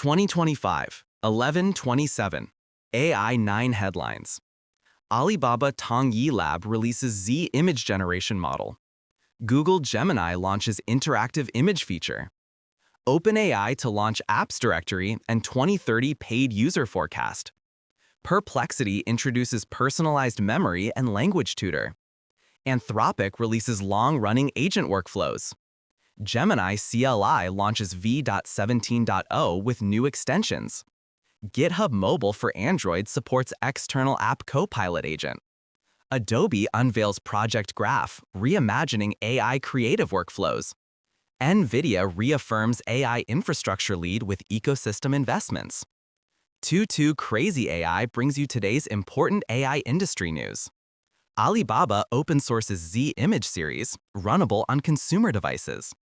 2025, 11/27, AI 9 headlines. Alibaba Tongyi Lab releases Z image generation model. Google Gemini launches interactive image feature. OpenAI to launch apps directory and 2030 paid user forecast. Perplexity introduces personalized memory and language tutor. Anthropic releases long-running agent workflows. Gemini CLI launches v.17.0 with new extensions. GitHub Mobile for Android supports external app Copilot agent. Adobe unveils Project Graph, reimagining AI creative workflows. Nvidia reaffirms AI infrastructure lead with ecosystem investments. Tutor Crazy AI brings you today's important AI industry news. Alibaba open sources Z image series, runnable on consumer devices.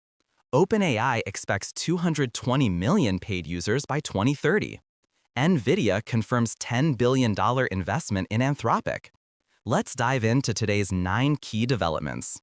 OpenAI expects 220 million paid users by 2030. Nvidia confirms $10 billion investment in Anthropic. Let's dive into today's 9 key developments.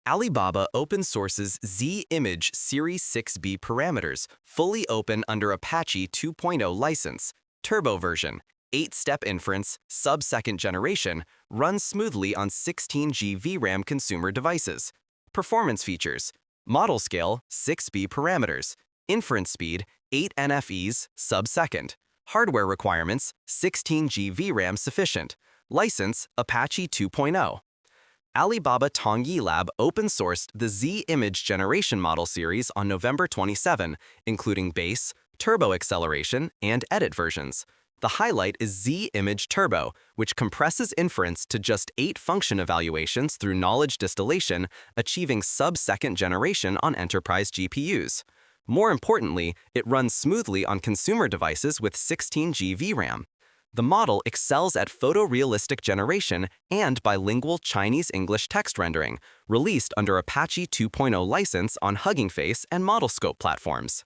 Alibaba open sources Z image Series 6B parameters, fully open under Apache 2.0 license, turbo version, 8-step inference, sub-second generation, runs smoothly on 16G VRAM consumer devices. Performance features: model scale, 6B parameters, inference speed, 8 NFEs, sub-second. Hardware requirements, 16G VRAM sufficient. License, Apache 2.0. Alibaba Tongyi Lab open-sourced the Z image generation model series on November 27, including base, turbo acceleration, and edit versions. The highlight is Z image turbo, which compresses inference to just 8 function evaluations through knowledge distillation, achieving sub-second generation on enterprise GPUs. More importantly, it runs smoothly on consumer devices with 16G VRAM. The model excels at photorealistic generation and bilingual Chinese-English text rendering, released under Apache 2.0 license on Hugging Face and ModelScope platforms.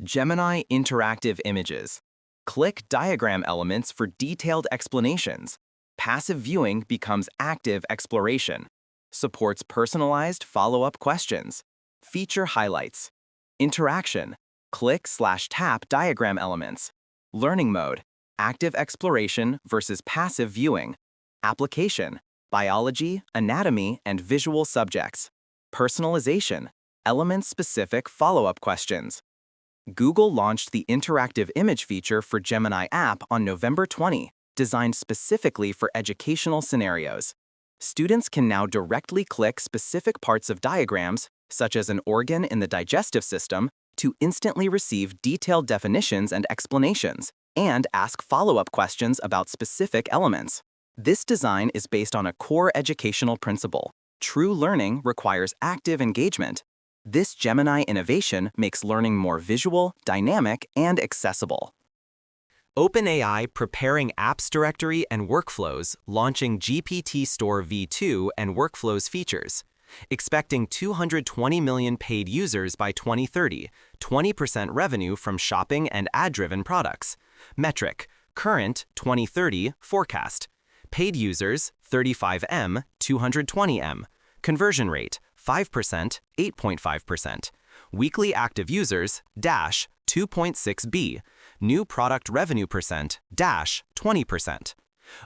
Gemini Interactive Images. Click diagram elements for detailed explanations. Passive viewing becomes active exploration. Supports personalized follow-up questions. Feature highlights. Interaction. Click/tap diagram elements. Learning mode. Active exploration versus passive viewing. Application: biology, anatomy, and visual subjects. Personalization: element-specific follow-up questions. Google launched the interactive image feature for Gemini app on November 20, designed specifically for educational scenarios. Students can now directly click specific parts of diagrams, such as an organ in the digestive system, to instantly receive detailed definitions and explanations, and ask follow-up questions about specific elements. This design is based on a core educational principle: true learning requires active engagement. This Gemini innovation makes learning more visual, dynamic, and accessible. OpenAI preparing apps directory and workflows, launching GPT Store v2 and workflows features. Expecting 220 million paid users by 2030, 20% revenue from shopping and ad-driven products. Metric: current 2030 forecast. Paid users 35M, 220M. Conversion rate 5%, 8.5%. Weekly active users 2.6B. New product revenue percent 20%.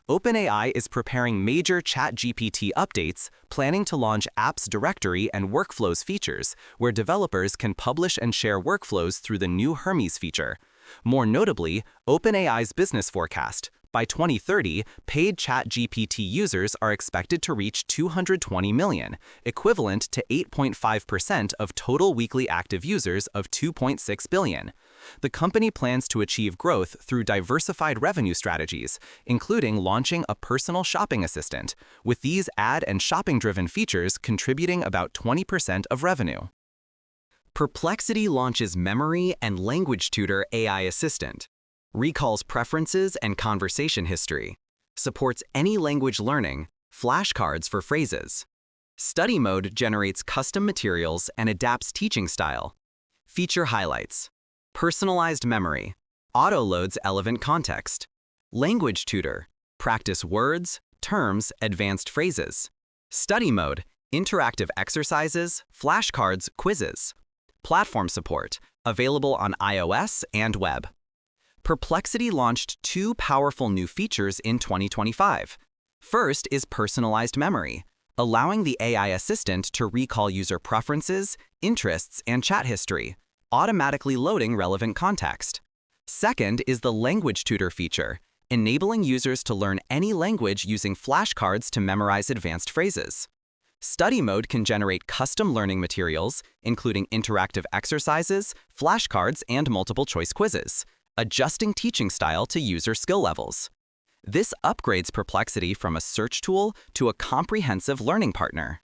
OpenAI is preparing major ChatGPT updates, planning to launch apps directory and workflows features, where developers can publish and share workflows through the new Hermes feature. More notably, OpenAI's business forecast: by 2030, paid ChatGPT users are expected to reach 220 million, equivalent to 8.5% of total weekly active users of 2.6 billion. The company plans to achieve growth through diversified revenue strategies, including launching a personal shopping assistant, with these ad and shopping-driven features contributing about 20% of revenue. Perplexity launches memory and language tutor AI assistant. Recalls preferences and conversation history. Supports any language learning. Flashcards for phrases. Study mode generates custom materials and adapts teaching style. Feature highlights: personalized memory. Auto-loads relevant context. Language tutor. Practice words, terms, advanced phrases. Study mode. Interactive exercises, flashcards, quizzes. Platform support. available on iOS and web. Perplexity launched two powerful new features in 2025. First is personalized memory, allowing the AI assistant to recall user preferences, interests, and chat history, automatically loading relevant context. Second is the language tutor feature, enabling users to learn any language using flashcards to memorize advanced phrases. Study mode can generate custom learning materials, including interactive exercises, flashcards, and multiple-choice quizzes, adjusting teaching style to user skill levels. This upgrades Perplexity from a search tool to a comprehensive learning partner.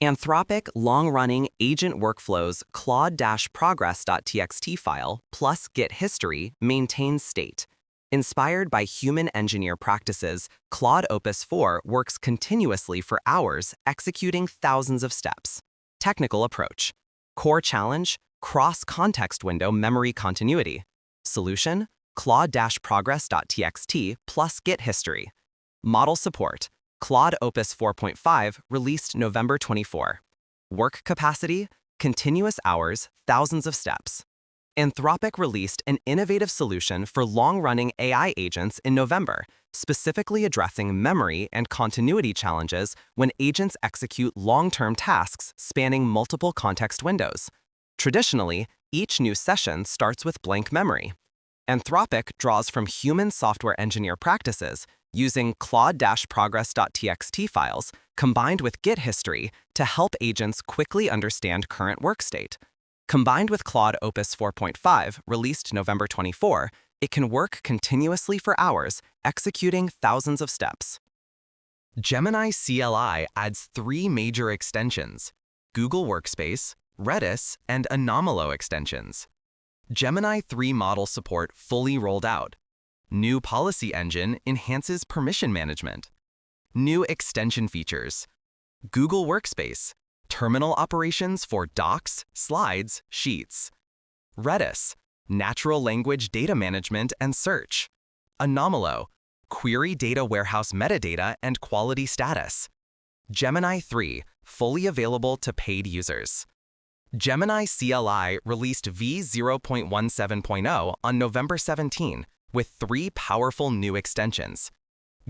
Anthropic long-running agent workflows Claude-progress.txt file plus Git history maintains state. Inspired by human engineer practices, Claude Opus 4 works continuously for hours, executing thousands of steps. Technical approach. Core challenge, cross-context window memory continuity. Solution, Claude-progress.txt plus Git history. Model support, Claude Opus 4.5 released November 24. Work capacity, continuous hours, thousands of steps. Anthropic released an innovative solution for long-running AI agents in November, specifically addressing memory and continuity challenges when agents execute long-term tasks spanning multiple context windows. Traditionally, each new session starts with blank memory. Anthropic draws from human software engineer practices using Claude-progress.txt files combined with Git history to help agents quickly understand current work state. Combined with Claude Opus 4.5, released November 24, it can work continuously for hours, executing thousands of steps. Gemini CLI adds 3 major extensions: Google Workspace, Redis, and Anomalo extensions. Gemini 3 model support fully rolled out. New policy engine enhances permission management. New extension features: Google Workspace, terminal operations for docs, slides, sheets. Redis, natural language data management and search. Anomalo, query data warehouse metadata and quality status. Gemini 3, fully available to paid users. Gemini CLI released v0.17.0 on November 17 with 3 powerful new extensions.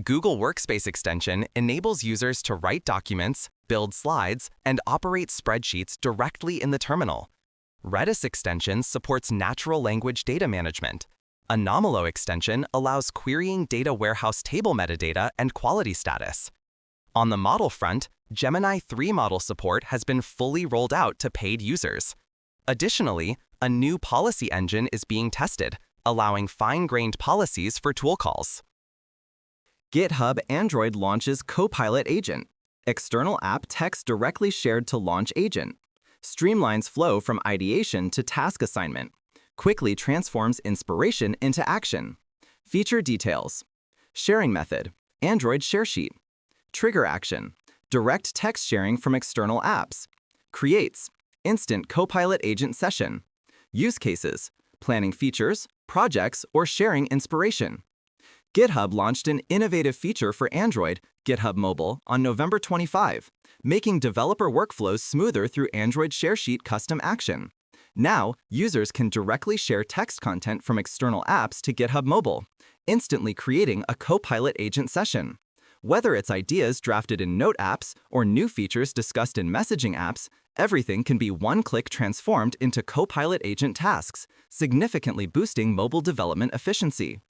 Google Workspace extension enables users to write documents, build slides, and operate spreadsheets directly in the terminal. Redis extension supports natural language data management. Anomalo extension allows querying data warehouse table metadata and quality status. On the model front, Gemini 3 model support has been fully rolled out to paid users. Additionally, a new policy engine is being tested, allowing fine-grained policies for tool calls. GitHub Android launches Copilot Agent. External app text directly shared to launch agent. Streamlines flow from ideation to task assignment. Quickly transforms inspiration into action. Feature details. Sharing method, Android share sheet. Trigger action, direct text sharing from external apps. Creates, instant Copilot agent session. Use cases, planning features, projects, or sharing inspiration. GitHub launched an innovative feature for Android, GitHub Mobile, on November 25, making developer workflows smoother through Android ShareSheet custom action. Now, users can directly share text content from external apps to GitHub Mobile, instantly creating a Copilot agent session. Whether it's ideas drafted in Note apps or new features discussed in messaging apps, everything can be one-click transformed into Copilot agent tasks, significantly boosting mobile development efficiency.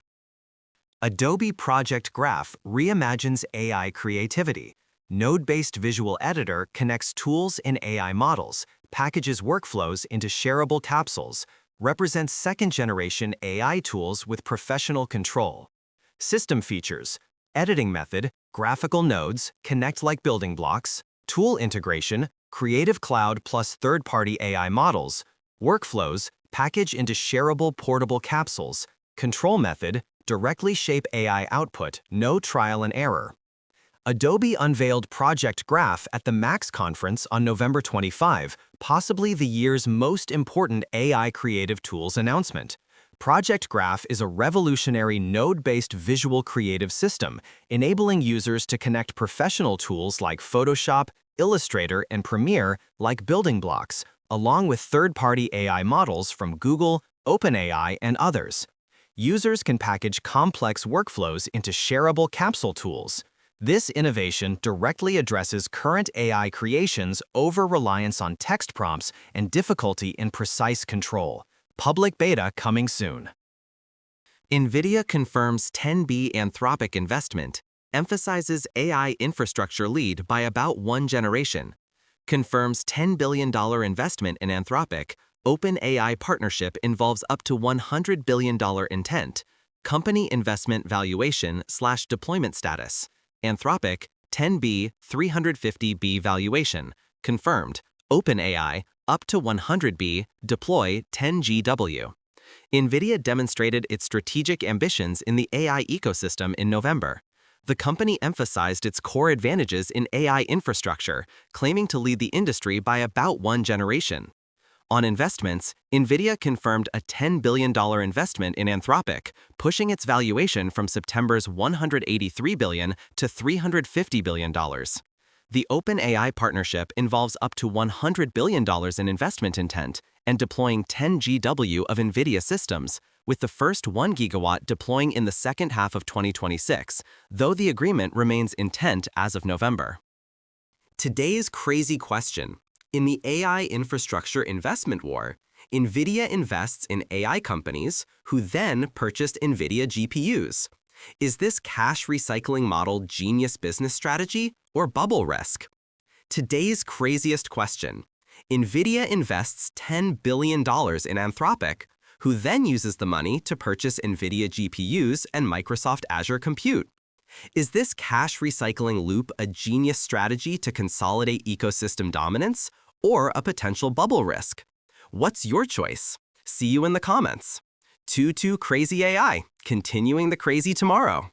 Adobe Project Graph reimagines AI creativity. Node-based visual editor connects tools and AI models, packages workflows into shareable capsules, represents second-generation AI tools with professional control. System features: editing method, graphical nodes, connect like building blocks, tool integration, Creative Cloud plus third-party AI models, workflows, package into shareable portable capsules, control method, directly shape AI output, no trial and error. Adobe unveiled Project Graph at the Max conference on November 25, possibly the year's most important AI creative tools announcement. Project Graph is a revolutionary node-based visual creative system, enabling users to connect professional tools like Photoshop, Illustrator, and Premiere like building blocks, along with third-party AI models from Google, OpenAI, and others. Users can package complex workflows into shareable capsule tools. This innovation directly addresses current AI creations' over-reliance on text prompts and difficulty in precise control. Public beta coming soon. Nvidia confirms $10 billion Anthropic investment, emphasizes AI infrastructure lead by about one generation. Confirms $10 billion investment in Anthropic. OpenAI partnership involves up to $100 billion intent. Company investment valuation/deployment status. Anthropic, $10 billion, $350 billion valuation. Confirmed. OpenAI, up to $100 billion, deploy 10 GW. Nvidia demonstrated its strategic ambitions in the AI ecosystem in November. The company emphasized its core advantages in AI infrastructure, claiming to lead the industry by about one generation. On investments, Nvidia confirmed a $10 billion investment in Anthropic, pushing its valuation from September's $183 billion to $350 billion. The OpenAI partnership involves up to $100 billion in investment intent and deploying 10 GW of Nvidia systems, with the first 1 gigawatt deploying in the second half of 2026, though the agreement remains intent as of November. Today's crazy question. In the AI infrastructure investment war, Nvidia invests in AI companies who then purchased Nvidia GPUs. Is this cash recycling model genius business strategy or bubble risk? Today's craziest question. Nvidia invests $10 billion in Anthropic, who then uses the money to purchase Nvidia GPUs and Microsoft Azure Compute. Is this cash recycling loop a genius strategy to consolidate ecosystem dominance or a potential bubble risk? What's your choice? See you in the comments. Crazy AI, continuing the crazy tomorrow.